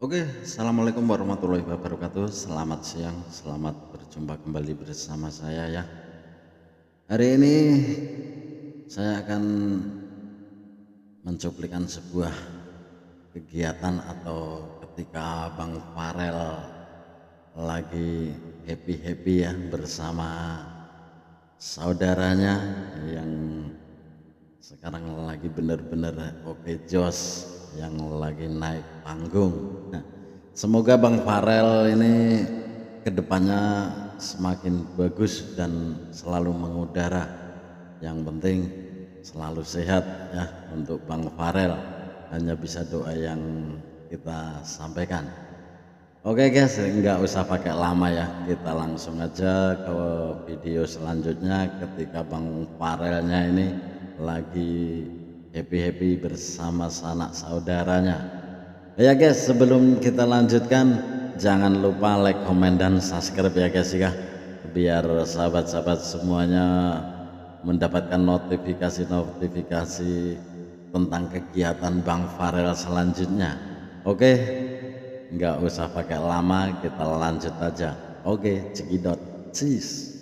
Oke, assalamualaikum warahmatullahi wabarakatuh. Selamat siang, selamat berjumpa kembali bersama saya ya. Hari ini saya akan mencuplikan sebuah kegiatan atau ketika Bang Farel lagi happy-happy ya bersama saudaranya yang sekarang lagi bener-bener oke jos, yang lagi naik panggung. Nah, semoga Bang Farel ini kedepannya semakin bagus dan selalu mengudara. Yang penting selalu sehat ya untuk Bang Farel. Hanya bisa doa yang kita sampaikan. Oke guys, nggak usah pakai lama ya, kita langsung aja ke video selanjutnya ketika Bang Farelnya ini lagi happy-happy bersama sanak saudaranya. Ya guys, sebelum kita lanjutkan jangan lupa like, komen, dan subscribe ya guys ya, biar sahabat-sahabat semuanya mendapatkan notifikasi tentang kegiatan Bang Farel selanjutnya. Oke, nggak usah pakai lama, kita lanjut aja. Oke, cekidot, cheese.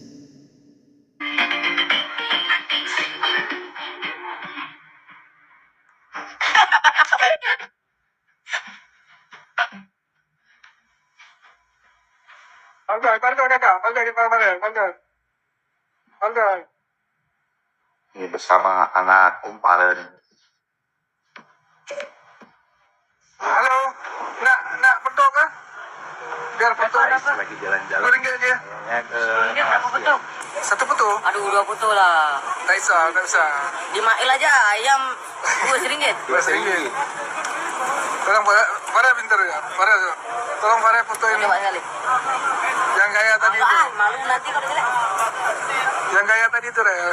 Ini bersama anak Farel. Halo, nak betul kah? Biar betul. Lagi jalan-jalan. Ringgit aja. Ini berapa betul? Satu betul. Aduh, 2 betul lah. Tak bisa. Di Mail aja ayam RM2. RM2. Tolong Farel pintar ya. Tolong Farel fotoin Coba sekali. yang gaya tadi itu. Malu nanti kalau jelek. Yang gaya tadi itu ya.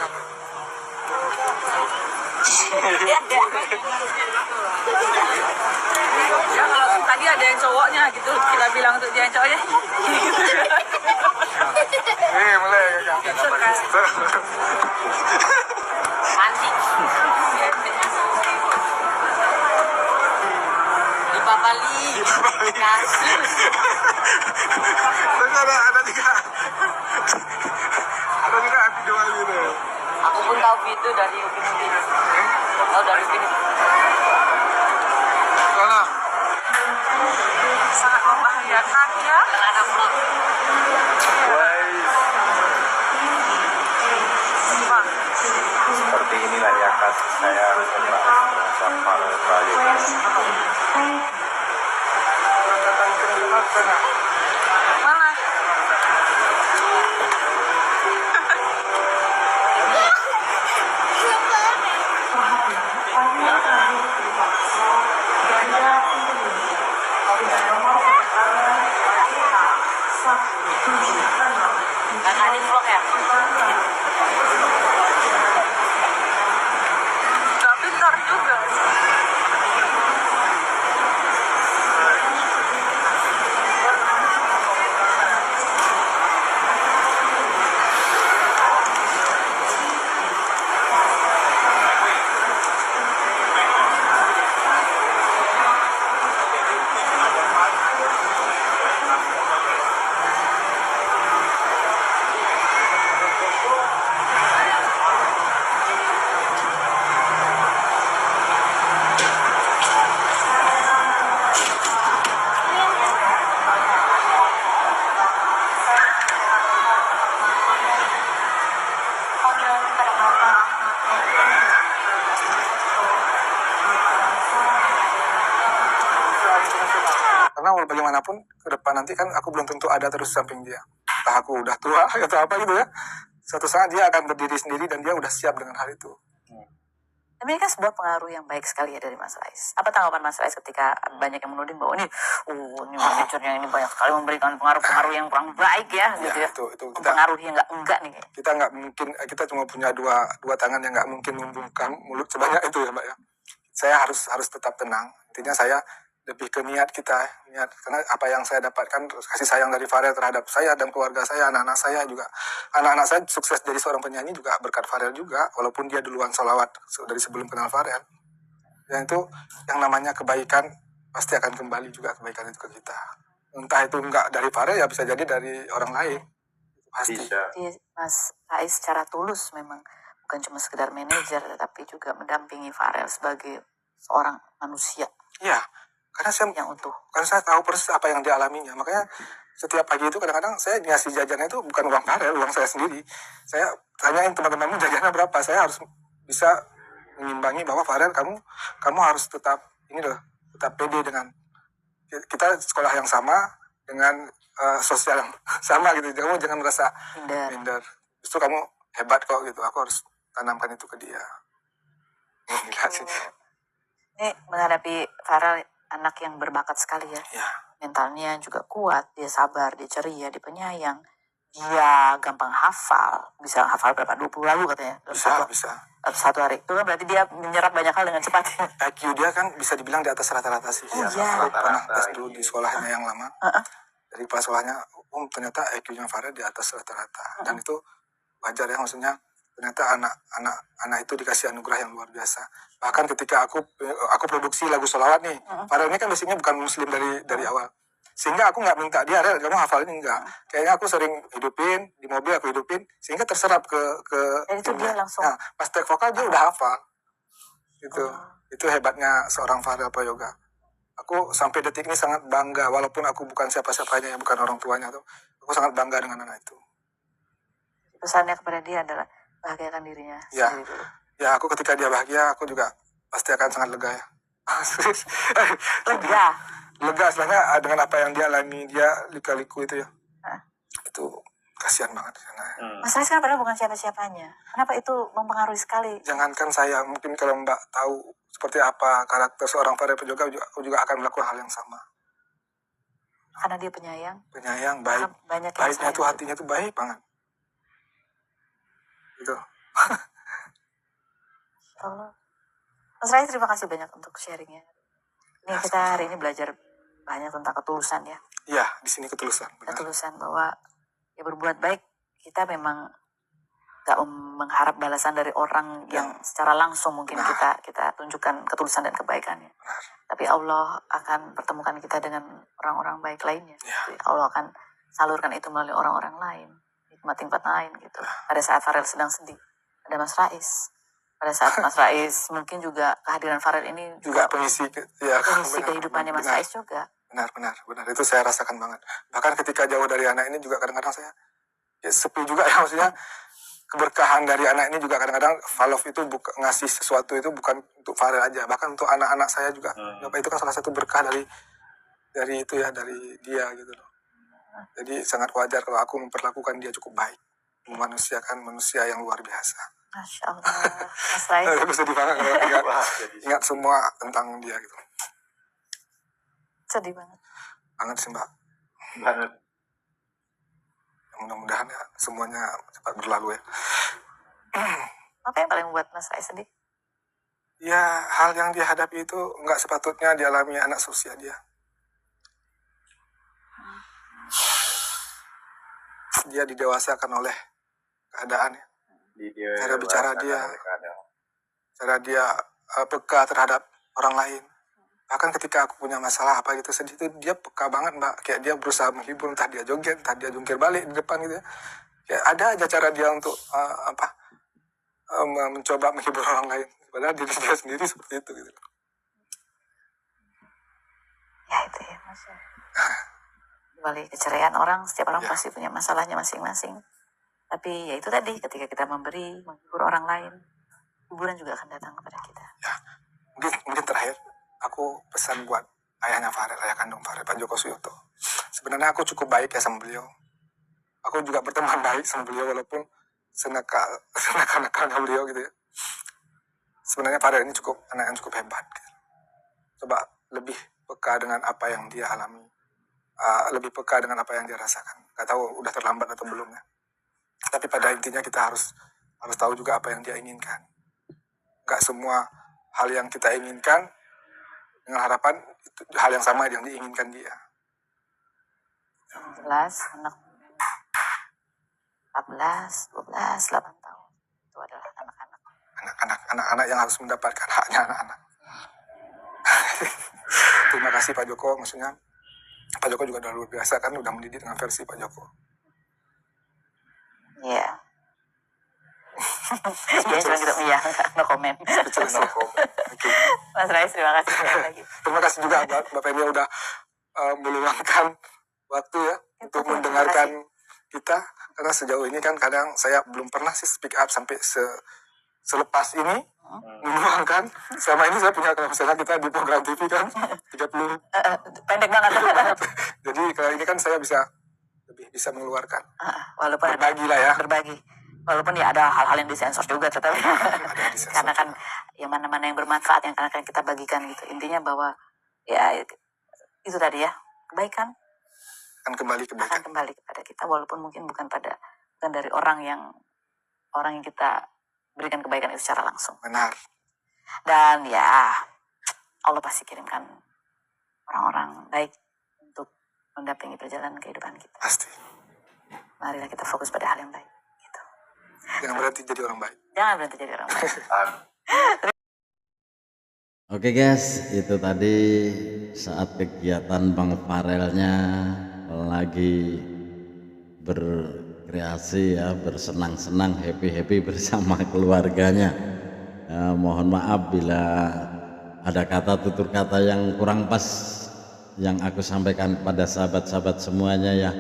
Ya kalau tadi ada yang cowoknya gitu, kita bilang untuk dia yang cowoknya. Mulai kakak. Anjing. Di Bali. Kasih. Tengok ada juga. Ada juga video ini. Aku pun tahu itu dari Upin Ipin. Tahu dari Upin Ipin. Mana? Sangat membahayakan ya. Anak vlog. Seperti inilah ya kasih saya tentang Farel Prayoga. Mana? Kakak di vlog ya. Gak pintar juga. Karena walau bagaimanapun ke depan nanti kan aku belum tentu ada terus samping dia. Entah aku udah tua atau apa gitu ya. Suatu saat dia akan berdiri sendiri dan dia udah siap dengan hal itu. Tapi ini kan sebuah pengaruh yang baik sekali ya dari Mas Rais. Apa tanggapan Mas Rais ketika banyak yang menuding bahwa ini manajernya ini banyak sekali memberikan pengaruh-pengaruh yang kurang baik ya, gitu ya. Itu kita Mempengaruhi yang enggak nih. nggak mungkin, kita cuma punya dua tangan yang nggak mungkin membungkam mulut sebanyak itu ya Mbak ya. Saya harus tetap tenang. Intinya saya lebih ke niat karena apa yang saya dapatkan kasih sayang dari Farel terhadap saya dan keluarga saya, anak-anak saya juga. Anak-anak saya sukses jadi seorang penyanyi juga berkat Farel juga, walaupun dia duluan sholawat dari sebelum kenal Farel. Dan itu yang namanya kebaikan pasti akan kembali juga kebaikan itu ke kita. Entah itu enggak dari Farel, ya bisa jadi dari orang lain. Pasti. Bisa. Jadi Mas Rais secara tulus memang bukan cuma sekedar manajer, tetapi juga mendampingi Farel sebagai seorang manusia Iya, karena saya tahu persis apa yang dia alaminya. Makanya setiap pagi itu kadang-kadang saya ngasih jajannya itu bukan uang Farel, uang saya sendiri. Saya tanyain teman-temanmu jajannya berapa. Saya harus bisa mengimbangi bahwa Farel, kamu harus tetap tetap pede dengan kita sekolah yang sama, dengan sosial yang sama gitu. Kamu jangan merasa minder. Justru kamu hebat kok gitu. Aku harus tanamkan itu ke dia. Gila sih. Ini menghadapi Farel anak yang berbakat sekali ya. Ya. Mentalnya juga kuat, dia sabar, dia ceria, dia penyayang. Dia gampang hafal, bisa hafal berapa? 20 lagu katanya. Bisa. Satu hari. Itu kan berarti dia menyerap banyak hal dengan cepat. IQ dia kan bisa dibilang di atas rata-rata sih. Oh, Ya, iya. aku pernah tes dulu di sekolahnya yang lama. Dari kepala sekolahnya, ternyata IQ-nya Farel di atas rata-rata. Dan itu wajar ya, maksudnya ternyata anak itu dikasih anugerah yang luar biasa. Bahkan ketika aku produksi lagu sholawat nih, Farel ini kan basicnya bukan muslim dari awal. Sehingga aku nggak minta dia, Rel, kamu hafal ini enggak. Kayaknya aku sering hidupin, di mobil aku hidupin, sehingga terserap ke Dan itu dia langsung. Nah, pas take vokal dia udah hafal. Itu hebatnya seorang Farel Prayoga. Aku sampai detik ini sangat bangga, walaupun aku bukan siapa-siapanya, yang bukan orang tuanya tuh. Aku sangat bangga dengan anak itu. Pesannya kepada dia adalah bahagiakan dirinya Ya. sendiri dulu. Ya, aku ketika dia bahagia, aku juga pasti akan sangat lega ya. Lega sebenarnya dengan apa yang dia alami, dia lika-liku itu ya. Itu kasihan banget. Mas Rais kan padahal bukan siapa-siapanya. Kenapa itu mempengaruhi sekali? Jangankan saya, mungkin kalau Mbak tahu seperti apa karakter seorang Farel Prayoga, aku juga akan melakukan hal yang sama. Karena dia penyayang. Baik. Banyak yang Baiknya sayang. tuh hatinya tuh baik banget. Gitu. Allah. Mas Rais, terima kasih banyak untuk sharingnya. Ini kita hari ini belajar banyak tentang ketulusan ya. Iya, di sini ketulusan. Benar. Ketulusan bahwa ya berbuat baik kita memang gak mengharap balasan dari orang yang secara langsung mungkin kita tunjukkan ketulusan dan kebaikannya. Tapi Allah akan pertemukan kita dengan orang-orang baik lainnya. Ya. Allah akan salurkan itu melalui orang-orang lain, hikmat-hikmat lain gitu. Pada saat Farel sedang sedih, ada Mas Rais. Pada saat Mas Rais mungkin juga kehadiran Farel ini juga pengisi kehidupannya Mas Rais juga. Benar. Itu saya rasakan banget. Bahkan ketika jauh dari anak ini juga kadang-kadang saya sepi juga ya, maksudnya keberkahan dari anak ini juga kadang-kadang Falov itu ngasih sesuatu itu bukan untuk Farel aja, bahkan untuk anak-anak saya juga. Bapak itu kan salah satu berkah dari itu ya, dari dia gitu loh. Jadi sangat wajar kalau aku memperlakukan dia cukup baik, memanusiakan manusia yang luar biasa. Masya Allah, Mas Rais. Aku sedih banget kalau ingat semua tentang dia gitu. Sedih banget. Banget sih Mbak. Banget. Mudah-mudahan ya semuanya cepat berlalu ya. Apa yang paling membuat Mas Rais sedih? Ya, hal yang dia hadapi itu nggak sepatutnya dialami anak seusia dia. Dia didewasakan oleh keadaan ya. Cara bicara dia, cara dia peka terhadap orang lain. Bahkan ketika aku punya masalah apa gitu sedih itu dia peka banget Mbak. Kayak dia berusaha menghibur, entah dia joget, entah dia jungkir balik di depan gitu ya. Kayak ada aja cara dia untuk mencoba menghibur orang lain. Padahal diri dia sendiri seperti itu gitu. Ya itu ya Mas. Di balik keceriaan orang, setiap orang pasti punya masalahnya masing-masing. Tapi ya itu tadi, ketika kita memberi, menghibur orang lain, hiburan juga akan datang kepada kita. Ya, mungkin terakhir, aku pesan buat ayahnya Farel, ayah kandung Farel, Pak Joko Suyoto. Sebenarnya aku cukup baik ya sama beliau. Aku juga berteman baik sama beliau, walaupun senakal-nakalnya beliau gitu ya. Sebenarnya Farel ini anak yang cukup hebat. Gitu. Coba lebih peka dengan apa yang dia alami. Lebih peka dengan apa yang dia rasakan. Gak tahu udah terlambat atau belum ya. Tapi pada intinya kita harus tahu juga apa yang dia inginkan. Gak semua hal yang kita inginkan dengan harapan itu hal yang sama yang diinginkan dia. Jelas anak 14, 12, 8 tahun itu adalah anak-anak Anak-anak yang harus mendapatkan haknya anak-anak. Terima kasih Pak Joko, maksudnya Pak Joko juga udah luar biasa kan, udah mendidik dengan versi Pak Joko. Iya. Dia cuma gitu, iya, no comment. Speechless, no comment. Oke. Mas Rais, terima kasih sekali lagi. Terima kasih juga Bapak Emil udah meluangkan waktu ya untuk Terima mendengarkan kita, karena sejauh ini kan kadang saya belum pernah sih speak up sampai selepas ini meluangkan. Selama ini saya punya, kalau misalnya kita di program TV kan 30 Pendek banget. jadi kalau ini kan saya lebih bisa mengeluarkan, Walaupun berbagi lah ya. berbagi. Walaupun ya ada hal-hal yang disensor juga, tetapi Ada yang disensor karena kan ya mana-mana yang bermanfaat yang akan kita bagikan gitu. Intinya bahwa ya itu tadi ya, kebaikan Akan kembali akan kebaikan. kembali kepada kita, walaupun mungkin bukan dari orang yang kita berikan kebaikan itu secara langsung. Benar. Dan ya Allah pasti kirimkan orang-orang baik untuk mendampingi perjalanan kehidupan kita. Pasti. Marilah kita fokus pada hal yang baik. Gitu. Jangan berhenti jadi orang baik. Jangan berhenti jadi orang baik. Oke guys, itu tadi saat kegiatan Bang Farelnya lagi berkreasi ya, bersenang-senang, happy-happy bersama keluarganya. Mohon maaf bila ada kata tutur kata yang kurang pas yang aku sampaikan kepada sahabat-sahabat semuanya ya.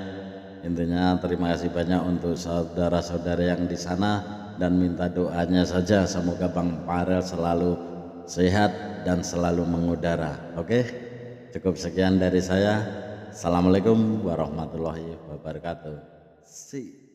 Intinya terima kasih banyak untuk saudara-saudara yang di sana, dan minta doanya saja semoga Bang Farel selalu sehat dan selalu mengudara. Oke, cukup sekian dari saya. Assalamualaikum warahmatullahi wabarakatuh. See.